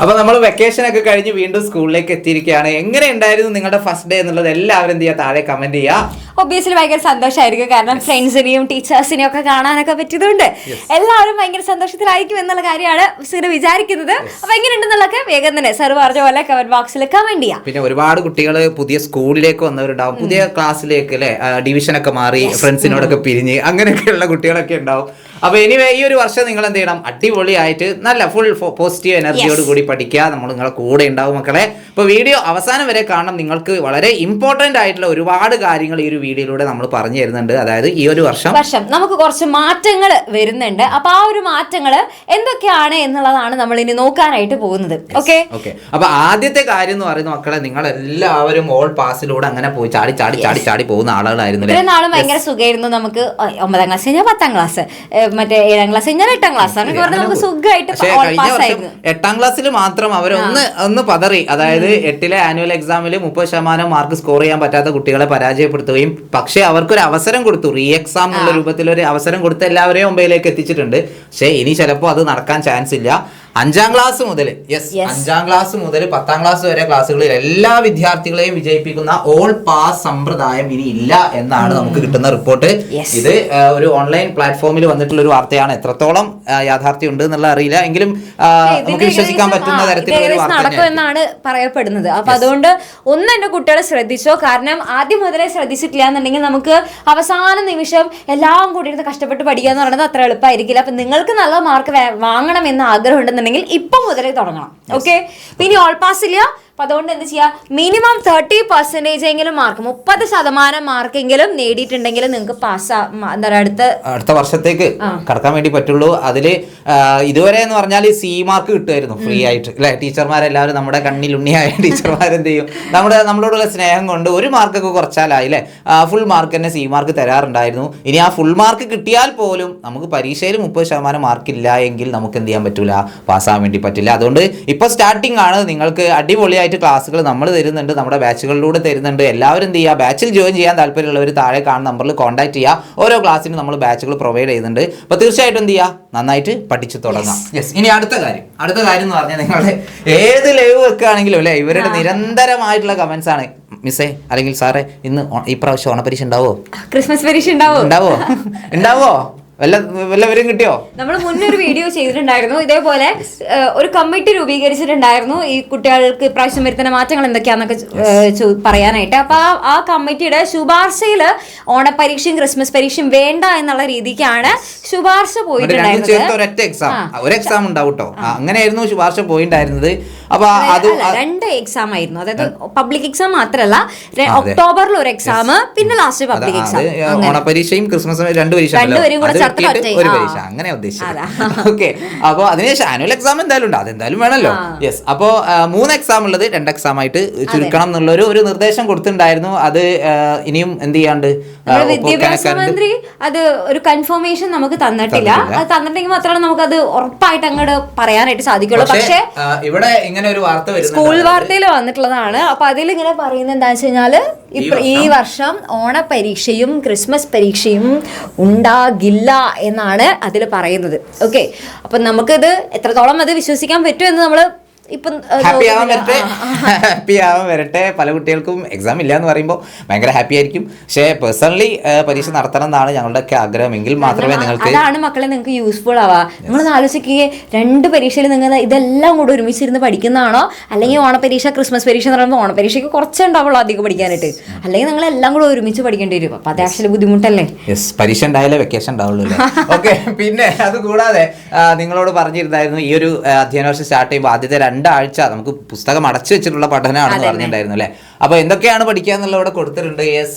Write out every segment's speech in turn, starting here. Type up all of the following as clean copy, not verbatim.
അപ്പൊ നമ്മൾ വെക്കേഷൻ ഒക്കെ കഴിഞ്ഞ് വീണ്ടും സ്കൂളിലേക്ക് എത്തിയിരിക്കുകയാണ്. എങ്ങനെ ഉണ്ടായിരുന്നു നിങ്ങളുടെ ഫസ്റ്റ് ഡേ എന്നുള്ളത് എല്ലാവരും എന്ത് ചെയ്യുക, താഴെ കമന്റ് ചെയ്യുക. ഒബ്വിയസ്ലി ഭയങ്കര സന്തോഷമായിരിക്കും, കാരണം ഫ്രണ്ട്സിനെയും ടീച്ചേഴ്സിനെയും ഒക്കെ കാണാനൊക്കെ പറ്റിയതുകൊണ്ട് എല്ലാവരും ഭയങ്കര സന്തോഷത്തിലായിരിക്കും എന്നുള്ള കാര്യമാണ് സിന് വിചാരിക്കുന്നത്. അപ്പൊ എങ്ങനെയുണ്ടെന്നുള്ളതൊക്കെ വേഗം തന്നെ സർ പറഞ്ഞ പോലെ കമന്റ് ബോക്സിൽ കമന്റ് ചെയ്യാം. പിന്നെ ഒരുപാട് കുട്ടികൾ പുതിയ സ്കൂളിലേക്ക് വന്നവരുണ്ടാവും, പുതിയ ക്ലാസ്സിലേക്ക് അല്ലെ, ഡിവിഷനൊക്കെ മാറി ഫ്രണ്ട്സിനോടൊക്കെ പിരിഞ്ഞ് അങ്ങനെയൊക്കെയുള്ള കുട്ടികളൊക്കെ ഉണ്ടാവും. അപ്പൊ എനിവേ ഈ ഒരു വർഷം നിങ്ങൾ എന്ത് ചെയ്യണം, അടിപൊളിയായിട്ട് നല്ല ഫുൾ പോസിറ്റീവ് എനർജിയോട് കൂടി പഠിക്കുക. നമ്മൾ നിങ്ങളെ കൂടെ ഉണ്ടാവും മക്കളെ. ഇപ്പൊ വീഡിയോ അവസാനം വരെ കാണണം. നിങ്ങൾക്ക് വളരെ ഇമ്പോർട്ടന്റ് ആയിട്ടുള്ള ഒരുപാട് കാര്യങ്ങൾ ഈ ഒരു വീഡിയോയിലൂടെ നമ്മൾ പറഞ്ഞു തരുന്നുണ്ട്. അതായത് ഈ ഒരു വർഷം നമുക്ക് കുറച്ച് മാറ്റങ്ങൾ വരുന്നുണ്ട്. അപ്പൊ ആ ഒരു മാറ്റങ്ങൾ എന്തൊക്കെയാണ് എന്നുള്ളതാണ് നമ്മൾ ഇനി നോക്കാനായിട്ട് പോകുന്നത്. ഓക്കെ. അപ്പൊ ആദ്യത്തെ കാര്യം എന്ന് പറയുന്ന മക്കളെ, നിങ്ങൾ എല്ലാവരും ഓൾ പാസിലൂടെ അങ്ങനെ പോയി ചാടി ചാടി ചാടി ചാടി പോകുന്ന ആളുകളായിരുന്നു. ഇത്രയും നാളും ഭയങ്കര സുഖമായിരുന്നു. നമുക്ക് 9ാം ക്ലാസ് കഴിഞ്ഞാൽ 10ാം ക്ലാസ്, മറ്റേ 7ാം ക്ലാസ് കഴിഞ്ഞാൽ 8ാം ക്ലാസ് ആണ് പറഞ്ഞാൽ നമുക്ക് സുഖമായിട്ട്. 8ാം ക്ലാസ്സിൽ മാത്രം ഒന്ന് പതറി. അതായത് 8ലെ ആനുവൽ എക്സാമിൽ 30% മാർക്ക് സ്കോർ ചെയ്യാൻ പറ്റാത്ത കുട്ടികളെ പരാജയപ്പെടുത്തുകയും, പക്ഷെ അവർക്കൊരു അവസരം കൊടുത്തു, റീ എക്സാം എന്നുള്ള രൂപത്തിൽ ഒരു അവസരം കൊടുത്ത് എല്ലാവരെയും മുമ്പിലേക്ക് എത്തിച്ചിട്ടുണ്ട്. പക്ഷെ ഇനി ചിലപ്പോൾ അത് നടക്കാൻ ചാൻസ് ഇല്ല. 5ാം ക്ലാസ് മുതൽ 5ാം ക്ലാസ് മുതൽ 10ാം ക്ലാസ് വരെ ക്ലാസ്സുകളിൽ എല്ലാ വിദ്യാർത്ഥികളെയും വിജയിപ്പിക്കുന്ന ഓൾ പാസ് സമ്പ്രദായം ഇനി ഇല്ല എന്നാണ് നമുക്ക് കിട്ടുന്ന റിപ്പോർട്ട്. ഇത് ഒരു ഓൺലൈൻ പ്ലാറ്റ്ഫോമിൽ വന്നിട്ടുള്ള ഒരു വാർത്തയാണ്. എത്രത്തോളം യാഥാർത്ഥ്യം ഉണ്ട് എന്നുള്ള അറിയില്ല, എങ്കിലും നമുക്ക് വിശ്വസിക്കാൻ പറ്റുന്ന തരത്തിലുള്ള ഒരു വാർത്ത എന്നാണ് പറയപ്പെടുന്നത്. അപ്പൊ അതുകൊണ്ട് ഒന്ന് എന്റെ കുട്ടികളെ ശ്രദ്ധിച്ചോ, കാരണം ആദ്യം മുതലേ ശ്രദ്ധിച്ചിട്ടില്ല എന്നുണ്ടെങ്കിൽ നമുക്ക് അവസാന നിമിഷം എല്ലാം കൂടി ഇരുന്ന് കഷ്ടപ്പെട്ട് പഠിക്കുക എന്ന് പറയുന്നത് അത്ര എളുപ്പമായിരിക്കില്ല. അപ്പൊ നിങ്ങൾക്ക് നല്ല മാർക്ക് വാങ്ങണം എന്ന് ആഗ്രഹം ഉണ്ടെന്നുണ്ടെങ്കിൽ ഇപ്പൊ മുതലേ തുടങ്ങണം. ഓക്കെ. പിന്നെ ഓൾ പാസ് ഇല്ല. അപ്പൊ അതുകൊണ്ട് എന്ത് ചെയ്യാ, മിനിമം 30% എങ്കിലും മാർക്ക്, 30% മാർക്കെങ്കിലും നേടിയിട്ടുണ്ടെങ്കിൽ നിങ്ങൾക്ക് പാസ് അടുത്ത വർഷത്തേക്ക് കടക്കാൻ വേണ്ടി പറ്റുള്ളൂ. അതില് ഇതുവരെ എന്ന് പറഞ്ഞാൽ സി മാർക്ക് കിട്ടുമായിരുന്നു ഫ്രീ ആയിട്ട് അല്ലെ. ടീച്ചർമാരെല്ലാവരും നമ്മുടെ കണ്ണിൽ ഉണ്ണിയായ ടീച്ചർമാരെന്ത് ചെയ്യും, നമ്മളോടുള്ള സ്നേഹം കൊണ്ട് ഒരു മാർക്കൊക്കെ കുറച്ചാലായി അല്ലെ, ഫുൾ മാർക്ക് തന്നെ സി മാർക്ക് തരാറുണ്ടായിരുന്നു. ഇനി ആ ഫുൾ മാർക്ക് കിട്ടിയാൽ പോലും നമുക്ക് പരീക്ഷയിൽ 30% മാർക്ക് ഇല്ല എങ്കിൽ നമുക്ക് എന്ത് ചെയ്യാൻ പറ്റൂല, പാസ്സാകാൻ വേണ്ടി പറ്റില്ല. അതുകൊണ്ട് ഇപ്പൊ സ്റ്റാർട്ടിംഗ് ആണ്. നിങ്ങൾക്ക് അടിപൊളിയായി ക്ലാസ്സുകൾ നമ്മൾ തരുന്നുണ്ട്, നമ്മുടെ ബാച്ചുകളിലൂടെ തരുന്നുണ്ട്. എല്ലാവരും എന്ത് ചെയ്യുക, ബാച്ചിൽ ജോയിൻ ചെയ്യാൻ താല്പര്യമുള്ളവർ താഴെ കാണുന്ന നമ്പറിൽ കോൺടാക്ട് ചെയ്യുക. ഓരോ ക്ലാസ്സിനും നമ്മൾ ബാച്ചുകൾ പ്രൊവൈഡ് ചെയ്യുന്നുണ്ട്. അപ്പോൾ തീർച്ചയായിട്ടും എന്ത് ചെയ്യുക, നന്നായിട്ട് പഠിച്ചു തുടങ്ങാം. ഇനി അടുത്ത കാര്യം എന്ന് പറഞ്ഞാൽ, നിങ്ങളുടെ ഏത് ലൈവ് വെക്കുകയാണെങ്കിലും അല്ലെ, ഇവരുടെ നിരന്തരമായിട്ടുള്ള കമന്റ്സ് ആണ്. മിസ്സേ അല്ലെങ്കിൽ സാറേ, ഇന്ന് ഈ പ്രാവശ്യം ഓണപരീക്ഷ ഉണ്ടാവോ, ക്രിസ്മസ് പരീക്ഷ ഉണ്ടാവോ വല്ലവരും കിട്ടിയോ? നമ്മൾ മുന്നേ ഒരു വീഡിയോ ചെയ്തിട്ടുണ്ടായിരുന്നു ഇതേപോലെ. ഒരു കമ്മിറ്റി രൂപീകരിച്ചിട്ടുണ്ടായിരുന്നു ഈ കുട്ടികൾക്ക് ഇപ്രാവശ്യം വരുത്തുന്ന മാറ്റങ്ങൾ എന്തൊക്കെയാന്നൊക്കെ പറയാനായിട്ട്. അപ്പൊ ആ കമ്മിറ്റിയുടെ ശുപാർശയില് ഓണപരീക്ഷയും ക്രിസ്മസ് പരീക്ഷയും വേണ്ട എന്നുള്ള രീതിക്കാണ് ശുപാർശ പോയിട്ടുണ്ടായിരുന്നത്. ഒരു എക്സാം ഉണ്ടാവും കേട്ടോ, അങ്ങനെയായിരുന്നു ശുപാർശ പോയിട്ടുണ്ടായിരുന്നത്. അപ്പൊ അത് 2 എക്സാം ആയിരുന്നു. അതായത് പബ്ലിക് എക്സാം മാത്രല്ല, ഒക്ടോബറിൽ ഒരു എക്സാം, പിന്നെ ലാസ്റ്റ് പബ്ലിക് എക്സാം. ഓണപരീക്ഷയും ക്രിസ്മസും രണ്ടുപേരും കൂടെ ഒരു പരീക്ഷ അങ്ങനെ ഉദ്ദേശിച്ചത്. ഓക്കെ. അപ്പൊ അതിനുശേഷം ആനുവൽ എക്സാം എന്തായാലും ഉണ്ട്, അതെന്തായാലും വേണമല്ലോ. യെസ്. അപ്പോ 3 എക്സാം ഉള്ളത് 2 എക്സാം ആയിട്ട് ചുരുക്കണം എന്നുള്ള ഒരു നിർദ്ദേശം കൊടുത്തിട്ടുണ്ടായിരുന്നു. അത് ഇനിയും എന്ത് ചെയ്യാണ്ട് വിദ്യാഭ്യാസ മന്ത്രി അത് ഒരു കൺഫർമേഷൻ നമുക്ക് തന്നിട്ടില്ല. അത് തന്നിട്ടെങ്കിൽ മാത്രമേ നമുക്ക് അത് ഉറപ്പായിട്ട് അങ്ങോട്ട് പറയാനായിട്ട് സാധിക്കുള്ളൂ. പക്ഷേ ഇവിടെ ഇങ്ങനെ ഒരു വാർത്ത സ്കൂൾ വാർത്തയിൽ വന്നിട്ടുള്ളതാണ്. അപ്പൊ അതിൽ ഇങ്ങനെ പറയുന്നത് എന്താ വെച്ച് കഴിഞ്ഞാല്, ഈ വർഷം ഓണപരീക്ഷയും ക്രിസ്മസ് പരീക്ഷയും ഉണ്ടാകില്ല എന്നാണ് അതിൽ പറയുന്നത്. ഓക്കെ. അപ്പൊ നമുക്കിത് എത്രത്തോളം അത് വിശ്വസിക്കാൻ പറ്റും എന്ന് നമ്മള് ഹാപ്പി ആവാൻ വരട്ടെ. പല കുട്ടികൾക്കും എക്സാം ഇല്ല എന്ന് പറയുമ്പോൾ ഭയങ്കര ഹാപ്പി ആയിരിക്കും. പക്ഷേ പേഴ്സണലി പരീക്ഷ നടത്തണം എന്നാണ് ഞങ്ങളുടെ ഒക്കെ ആഗ്രഹം. എങ്കിൽ മാത്രമേ നിങ്ങൾക്ക് അതാണ് മക്കളെ നിങ്ങൾക്ക് യൂസ്ഫുൾ ആവാ. നിങ്ങളൊന്ന് ആലോചിക്കുകയെ, 2 പരീക്ഷയിൽ നിങ്ങൾ ഇതെല്ലാം കൂടെ ഒരുമിച്ചിരുന്ന് പഠിക്കുന്നതാണോ, അല്ലെങ്കിൽ ഓണപരീക്ഷ ക്രിസ്മസ് പരീക്ഷ എന്ന് പറയുമ്പോൾ ഓണപരീക്ഷയ്ക്ക് കുറച്ചേ ഉണ്ടാവുള്ളൂ അധികം പഠിക്കാനായിട്ട്, അല്ലെങ്കിൽ നിങ്ങൾ എല്ലാം കൂടെ ഒരുമിച്ച് പഠിക്കേണ്ടി വരും. അപ്പൊ അത് ആക്ച്വലി ബുദ്ധിമുട്ടല്ലേ. പരീക്ഷ ഉണ്ടായാലേ വെക്കേഷൻ ഉണ്ടാവുള്ളൂ. ഓക്കെ. പിന്നെ അത് കൂടാതെ നിങ്ങളോട് പറഞ്ഞിരുന്നായിരുന്നു, ഈ ഒരു അധ്യയന വർഷം സ്റ്റാർട്ട് ചെയ്യുമ്പോൾ ആദ്യത്തെ 2 ആഴ്ച നമുക്ക് പുസ്തകം അടച്ചു വെച്ചിട്ടുള്ള പഠനമാണെന്ന് പറഞ്ഞിട്ടുണ്ടായിരുന്നു അല്ലെ. അപ്പൊ എന്തൊക്കെയാണ് പഠിക്കുക എന്നുള്ള ഇവിടെ കൊടുത്തിട്ടുണ്ട്.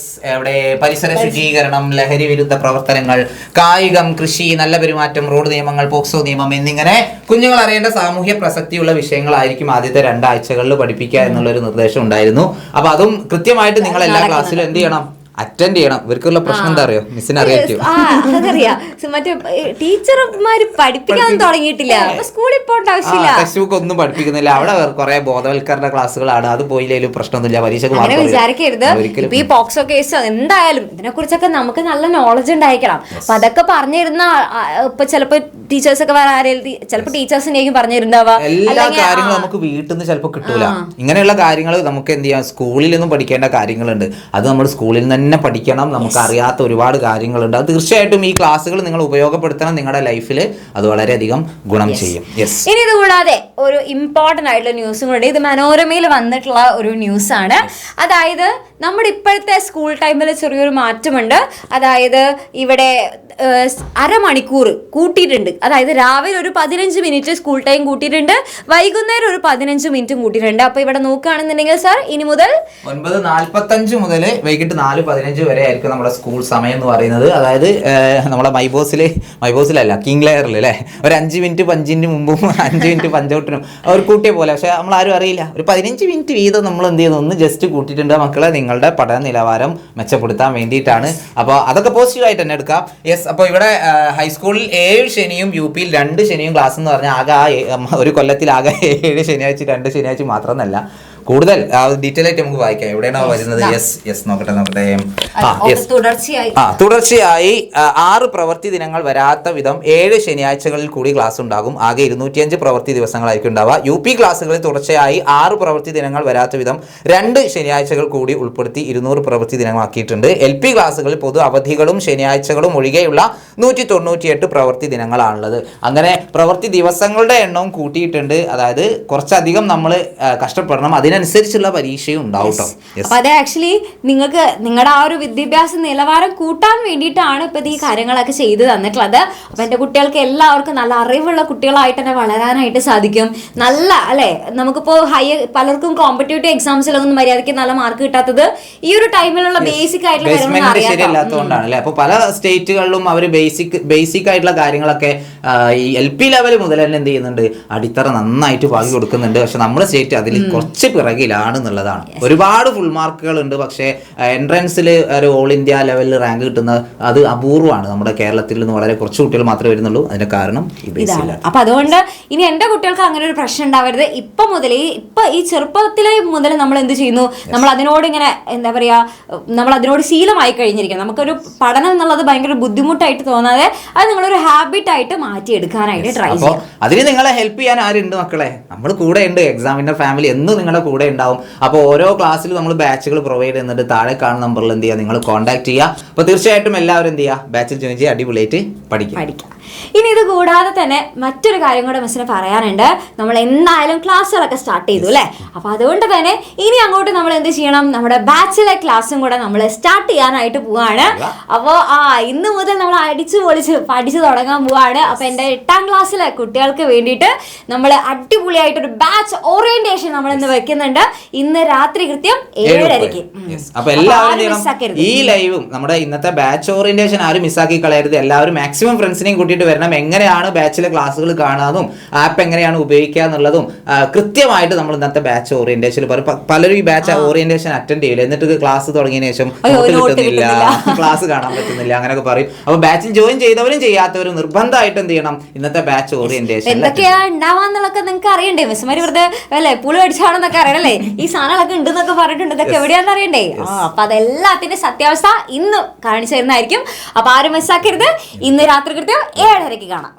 അവിടെ പരിസര ശുചീകരണം, ലഹരി വിരുദ്ധ പ്രവർത്തനങ്ങൾ, കായികം, കൃഷി, നല്ല പെരുമാറ്റം, റോഡ് നിയമങ്ങൾ, പോക്സോ നിയമം എന്നിങ്ങനെ കുഞ്ഞുങ്ങൾ അറിയേണ്ട സാമൂഹ്യ പ്രസക്തിയുള്ള വിഷയങ്ങളായിരിക്കും ആദ്യത്തെ 2 ആഴ്ചകളിൽ പഠിപ്പിക്കുക എന്നുള്ളൊരു നിർദ്ദേശം ഉണ്ടായിരുന്നു. അപ്പൊ അതും കൃത്യമായിട്ട് നിങ്ങൾ എല്ലാ ക്ലാസ്സിലും എന്ത് ചെയ്യണം, അറ്റൻഡ് ചെയ്യണം. ഇവർക്കുള്ള പ്രശ്നം എന്താ അറിയോ, മിസ്സിന് അറിയാം. അതറിയാം. മറ്റേ ടീച്ചർമാര് പഠിപ്പിക്കാൻ തുടങ്ങിയിട്ടില്ല, സ്കൂളിൽ പോകേണ്ട ആവശ്യമില്ല. ടെക്സ്റ്റ് ബുക്ക് ഒന്നും പഠിപ്പിക്കുന്നില്ല. അവിടെ കുറെ ബോധവൽക്കരണ ക്ലാസ്സുകളാണ്. അത് പോയില്ലേലും പ്രശ്നമൊന്നുമില്ല. പരീക്ഷക്ക് അങ്ങനെ വിചാരിക്കരുത്. ഇപ്പൊ ഈ പോക്സോ കേസ് എന്തായാലും ഇതിനെ കുറിച്ചൊക്കെ നമുക്ക് നല്ല നോളജ് ഉണ്ടായിരിക്കണം. അപ്പൊ അതൊക്കെ പറഞ്ഞിരുന്ന ഇപ്പൊ ചിലപ്പോ ടീച്ചേഴ്സ് ഒക്കെ വേറെ ആരെങ്കിലും ചിലപ്പോ ടീച്ചേഴ്സിനെയും പറഞ്ഞിരുന്നാവാ. എല്ലാ കാര്യങ്ങളും നമുക്ക് വീട്ടിൽ നിന്ന് ചിലപ്പോൾ കിട്ടൂല. ഇങ്ങനെയുള്ള കാര്യങ്ങൾ നമുക്ക് എന്ത് ചെയ്യാം, സ്കൂളിൽ നിന്നും പഠിക്കേണ്ട കാര്യങ്ങളുണ്ട്. അത് നമ്മൾ സ്കൂളിൽ നിന്ന് തന്നെ പഠിക്കണം. നമുക്ക് അറിയാത്ത ഒരുപാട് കാര്യങ്ങളുണ്ട്. അത് തീർച്ചയായിട്ടും ഈ ക്ലാസ്സുകൾ നിങ്ങൾ ഉപയോഗപ്പെടുത്തണം. നിങ്ങളുടെ ലൈഫിൽ അത് വളരെയധികം ഗുണം ചെയ്യും. ഇനി ഇത് കൂടാതെ ഒരു ഇമ്പോർട്ടന്റ് ആയിട്ടുള്ള ന്യൂസും കൂടെ, ഇത് മനോരമയിൽ വന്നിട്ടുള്ള ഒരു ന്യൂസ് ആണ്. അതായത് നമ്മുടെ ഇപ്പോഴത്തെ സ്കൂൾ ടൈമിൽ ചെറിയൊരു മാറ്റമുണ്ട്. അതായത് ഇവിടെ അരമണിക്കൂർ കൂട്ടിയിട്ടുണ്ട്. അതായത് രാവിലെ ഒരു 15 മിനിറ്റ് സ്കൂൾ ടൈം കൂട്ടിയിട്ടുണ്ട്, വൈകുന്നേരം ഒരു 15 മിനിറ്റും കൂട്ടിയിട്ടുണ്ട്. അപ്പൊ ഇവിടെ നോക്കുകയാണെന്നുണ്ടെങ്കിൽ സാർ ഇനി മുതൽ 9:45 മുതൽ വൈകിട്ട് 4:15 വരെ ആയിരിക്കും നമ്മുടെ സ്കൂൾ സമയം എന്ന് പറയുന്നത്. അതായത് നമ്മളെ മൈബോസിലല്ല കിങ് ലെയറിൽ അല്ലേ, ഒരു 5 മിനിറ്റ് പഞ്ചിന് മുമ്പും 5 മിനിറ്റ് പഞ്ചൗട്ടിനും അവർ കൂട്ടിയ പോലെ. പക്ഷെ നമ്മൾ ആരും അറിയില്ല, ഒരു 15 മിനിറ്റ് വീതം നമ്മൾ എന്ത് ചെയ്യുന്നു, ഒന്ന് ജസ്റ്റ് കൂട്ടിയിട്ടുണ്ട്. മക്കളെ നിങ്ങളുടെ പഠന നിലവാരം മെച്ചപ്പെടുത്താൻ വേണ്ടിയിട്ടാണ്. അപ്പോൾ അതൊക്കെ പോസിറ്റീവായിട്ട് തന്നെ എടുക്കാം. യെസ്. അപ്പോൾ ഇവിടെ ഹൈസ്കൂളിൽ 7 ശനിയും UP-യിൽ 2 ശനിയും ക്ലാസ് എന്ന് പറഞ്ഞാൽ ഒരു കൊല്ലത്തിൽ ആകെ 7 ശനിയാഴ്ച 2 ശനിയാഴ്ച മാത്രമെന്നല്ല, കൂടുതൽ ഡീറ്റെയിൽ ആയിട്ട് നമുക്ക് വായിക്കാം. എവിടെയാണോ വരുന്നത്? യെസ് നോക്കട്ടെ. തുടർച്ചയായി 6 പ്രവൃത്തി ദിനങ്ങൾ വരാത്ത വിധം 7 ശനിയാഴ്ചകളിൽ കൂടി ക്ലാസ് ഉണ്ടാകും. ആകെ 205 പ്രവൃത്തി ദിവസങ്ങളായിരിക്കും ഉണ്ടാവുക. UP ക്ലാസ്സുകളിൽ തുടർച്ചയായി 6 പ്രവൃത്തി ദിനങ്ങൾ വരാത്ത വിധം 2 ശനിയാഴ്ചകൾ കൂടി ഉൾപ്പെടുത്തി 200 പ്രവൃത്തി ദിനമാക്കിയിട്ടുണ്ട്. LP ക്ലാസ്സുകളിൽ പൊതു അവധികളും ശനിയാഴ്ചകളും ഒഴികെയുള്ള 198 പ്രവൃത്തി ദിനങ്ങളാണുള്ളത്. അങ്ങനെ പ്രവൃത്തി ദിവസങ്ങളുടെ എണ്ണവും കൂട്ടിയിട്ടുണ്ട്. അതായത് കുറച്ചധികം നമ്മൾ കഷ്ടപ്പെടണം, അതിനനുസരിച്ചുള്ള പരീക്ഷയും ഉണ്ടാവും കേട്ടോ. അപ്പൊ അത് ആക്ച്വലി നിങ്ങൾക്ക് നിങ്ങളുടെ ആ ഒരു വിദ്യാഭ്യാസ നിലവാരം കൂട്ടാൻ വേണ്ടിയിട്ടാണ് ഇപ്പൊ ഈ കാര്യങ്ങളൊക്കെ ചെയ്തു തന്നിട്ടുള്ളത്. അപ്പൊ എന്റെ കുട്ടികൾക്ക് എല്ലാവർക്കും നല്ല അറിവുള്ള കുട്ടികളായിട്ട് തന്നെ വളരാനായിട്ട് സാധിക്കും. നല്ല അല്ലെ, നമുക്കിപ്പോ പലർക്കും കോമ്പറ്റേറ്റീവ് എക്സാംസിലൊന്നും മര്യാദയ്ക്ക് നല്ല മാർക്ക് കിട്ടാത്തത് ഈ ഒരു ടൈമിലുള്ള ബേസിക് ആയിട്ടുള്ള കാര്യങ്ങൾ ശരിയല്ലാത്തതുകൊണ്ടാണ് അല്ലെ. അപ്പൊ പല സ്റ്റേറ്റുകളിലും അവർ ബേസിക് ആയിട്ടുള്ള കാര്യങ്ങളൊക്കെ ഈ LP ലെവൽ മുതൽ തന്നെ എന്ത് ചെയ്യുന്നുണ്ട്, അടിത്തറ നന്നായിട്ട് പാകി കൊടുക്കുന്നുണ്ട്. പക്ഷെ നമ്മുടെ സ്റ്റേറ്റ് അതിൽ കുറച്ച് പിറകിലാണ് എന്നുള്ളതാണ്. ഒരുപാട് ഫുൾ മാർക്കുകൾ ഉണ്ട്, പക്ഷേ എൻട്രൻസിൽ ഒരു ഓൾ ഇന്ത്യ ലെവലിൽ റാങ്ക് കിട്ടുന്നത് അത് അപൂർവമാണ്. നമ്മുടെ കേരളത്തിൽ നിന്ന് വളരെ കുറച്ച് കുട്ടികൾ മാത്രമേ വരുന്നുള്ളൂ. അതിന്റെ കാരണം ഇതാണ്. അപ്പൊ അതുകൊണ്ട് ഇനി എന്റെ കുട്ടികൾക്ക് അങ്ങനെ ഒരു പ്രശ്നം ഉണ്ടാവരുത്. ഇപ്പൊ ഈ ചെറുപ്പത്തിലെ മുതൽ നമ്മൾ എന്ത് ചെയ്യുന്നു, നമ്മൾ അതിനോട് ഇങ്ങനെ എന്താ പറയാ, നമ്മൾ അതിനോട് ശീലമായി കഴിഞ്ഞിരിക്കണം. നമുക്കൊരു പഠനം എന്നുള്ളത് ഭയങ്കര ബുദ്ധിമുട്ടായിട്ട് തോന്നാതെ അത് നിങ്ങളൊരു ഹാബിറ്റ് ആയിട്ട് മാറ്റിയെടുക്കാനായിട്ട് ട്രൈ ചെയ്യാം. അതിന് നിങ്ങളെ ഹെൽപ്പ് ചെയ്യാൻ ആരുണ്ട് മക്കളെ? നമ്മൾ കൂടെ ഉണ്ട്. എക്സാമിന്റെ ഫാമിലി എന്നും നിങ്ങളുടെ കൂടെ ഉണ്ടാവും. അപ്പോൾ ഓരോ ക്ലാസ്സിലും നമ്മൾ ബാച്ചുകൾ പ്രൊവൈഡ് ചെയ്യുന്നുണ്ട്. താഴെ കാണുന്ന നമ്പറിൽ എന്ത് ചെയ്യുക, നിങ്ങൾ കോൺടാക്ട് ചെയ്യുക. അപ്പോൾ തീർച്ചയായിട്ടും എല്ലാവരും എന്ത് ചെയ്യുക, ബാച്ചിൽ ജോയിൻ ചെയ്യുക, അടിപൊളിയായിട്ട് പഠിക്കുക. ഇനി ഇത് കൂടാതെ തന്നെ മറ്റൊരു കാര്യം കൂടെ മിസ്സിന് പറയാനുണ്ട്. നമ്മൾ എന്തായാലും ക്ലാസ്സുകളൊക്കെ സ്റ്റാർട്ട് ചെയ്തു അല്ലേ. അപ്പൊ അതുകൊണ്ട് തന്നെ ഇനി അങ്ങോട്ട് നമ്മൾ എന്ത് ചെയ്യണം, നമ്മുടെ ബാച്ചിലെ ക്ലാസ്സും കൂടെ നമ്മൾ സ്റ്റാർട്ട് ചെയ്യാനായിട്ട് പോവാണ്. അപ്പോൾ ഇന്ന് മുതൽ നമ്മൾ അടിച്ചു പൊളിച്ച് പഠിച്ചു തുടങ്ങാൻ പോവാണ്. അപ്പൊ എൻ്റെ 8ാം ക്ലാസ്സിലെ കുട്ടികൾക്ക് വേണ്ടിയിട്ട് നമ്മൾ അടിപൊളിയായിട്ടൊരു ബാച്ച് ഓറിയന്റേഷൻ നമ്മൾ ഇന്ന് വെക്കുന്നുണ്ട്. ഇന്ന് രാത്രി കൃത്യം 7:30. അപ്പൊ എല്ലാവരും ഈ ലൈവും നമ്മുടെ ഇന്നത്തെ ബാച്ച് ഓറിയന്റേഷൻ ആരും മിസ്സാക്കി കളയരുത്. എല്ലാവരും മാക്സിമം ഫ്രണ്ട്സിനെയും കൂട്ടിയിട്ട് വരണം. എങ്ങനെയാണ് ബാച്ചിലെ ക്ലാസ്സുകൾ കാണാനും ആപ്പ് എങ്ങനെയാണ് ഉപയോഗിക്കുക എന്നുള്ളതും കൃത്യമായിട്ട് നമ്മൾ ഇന്നത്തെ ബാച്ച് ഓറിയന്റേഷൻ പലരും ഈ ബാച്ച് ഓറിയന്റേഷൻ അറ്റൻഡ് ചെയ്യില്ല. എന്നിട്ട് ക്ലാസ് തുടങ്ങിയതിനു ശേഷം കിട്ടുന്നില്ല, ക്ലാസ് കാണാൻ പറ്റുന്നില്ല, അങ്ങനെയൊക്കെ പറയും. അപ്പൊ ബാച്ചിൽ ജോയിൻ ചെയ്തവരും ചെയ്യാത്തവരും നിർബന്ധമായിട്ട് എന്ത് ചെയ്യണം, ഇന്നത്തെ ബാച്ച് ഓറിയന്റേഷൻ എന്തൊക്കെയാ ഉണ്ടാവാന്നുള്ളതൊക്കെ നിങ്ങൾക്ക് അറിയണ്ടേ? മിസ്സുമാര് വെറുതെ അല്ലെ പുളി അടിച്ചാണെന്നൊക്കെ അറിയണല്ലേ, ഈ സാധനങ്ങളൊക്കെ ഉണ്ടെന്നൊക്കെ പറഞ്ഞിട്ടുണ്ട്. ഇതൊക്കെ എവിടെയാണെന്ന് അറിയണ്ടേ? അപ്പൊ അതെല്ലാത്തിന്റെ സത്യാവസ്ഥ ഇന്ന് കാണിച്ചു തരുന്നതായിരിക്കും. അപ്പൊ ആരും മിസ്സാക്കരുത്. ഇന്ന് രാത്രി കൃത്യം 7:30 കാണാം.